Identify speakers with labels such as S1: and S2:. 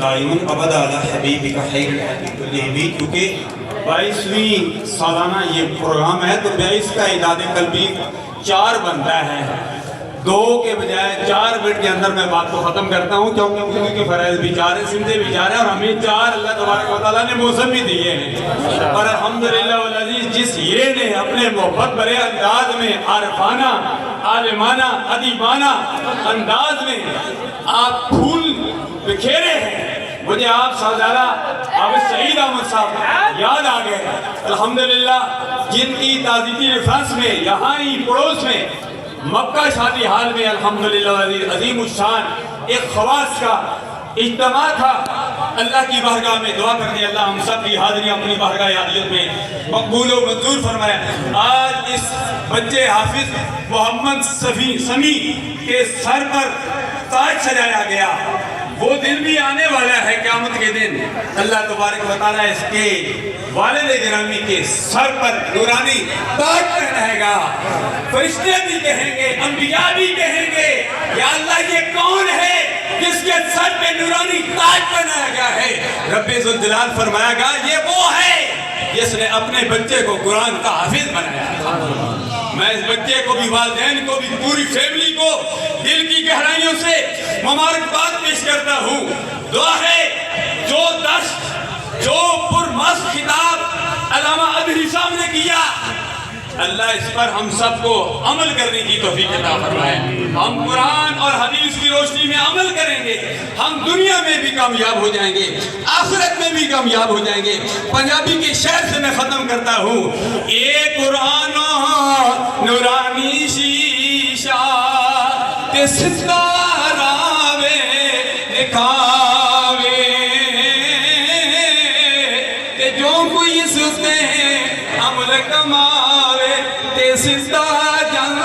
S1: دائمن ابد علی حبیبک خیر الخلق کلہم، کیونکہ 22ویں سالانہ یہ پروگرام ہے تو 22 کا اعداد قلبی 4 بنتا ہے، 2 کے بجائے 4 منٹ کے اندر میں بات کو ختم کرتا ہوں، کیونکہ فرائض بھی 4 ہیں، سنتے بھی 4 ہیں، اور ہمیں 4 اللہ تبارک و تعالیٰ نے موسم بھی دیے ہیں۔ اور الحمدللہ والعزیز جس ہیرے نے اپنے محبت بھرے انداز میں عارفانہ، عالمانہ، ادیبانہ انداز میں آپ پھول بکھیرے ہیں، مجھے آپ سازالہ عابد سعید احمد صاحب یاد آ گئے، الحمدللہ جن کی تعزیتی ریفرنس میں یہاں ہی پڑوس میں مکہ شادی حال میں الحمدللہ عظیم الشان ایک خواص کا اجتماع تھا۔ اللہ کی بارگاہ میں دعا کرتے اللہ ہم سب کی حاضری اپنی بارگاہ عالیت میں مقبول و منظور فرمایا۔ آج اس بچے حافظ محمد سمی کے سر پر تاج سجایا گیا، وہ دن بھی آنے والا ہے قیامت کے دن، اللہ تبارک و تعالیٰ اس کے والد گرامی کے سر پر نورانی تاج پہنائے گا۔ فرشتے بھی کہیں گے، انبیاء بھی کہیں گے یا اللہ یہ کون ہے جس کے سر پہ نورانی تاج پہنایا گیا ہے؟ رب ذوالجلال فرمایا گا یہ وہ ہے جس نے اپنے بچے کو قرآن کا حافظ بنایا۔ میں اس بچے کو بھی، والدین کو بھی، پوری فیملی کو دل کی گہرائیوں سے مبارکباد پیش کرتا ہوں۔ دعا ہے جو دست، جو پرمست خطاب علامہ ادھری صاحب نے کیا، اللہ اس پر ہم سب کو عمل کرنے کی توفیق عطا فرمائے۔ ہم قرآن اور حدیث کی روشنی میں عمل کریں گے، ہم دنیا میں بھی کامیاب ہو جائیں گے، آخرت میں بھی کامیاب ہو جائیں گے۔ پنجابی کے شعر سے میں ختم کرتا ہوں۔ اے قرآن نورانی شیشہ تے ستارہ وے دکھاوے تے جو کوئی اس تے عمل کماوے تے ستا جان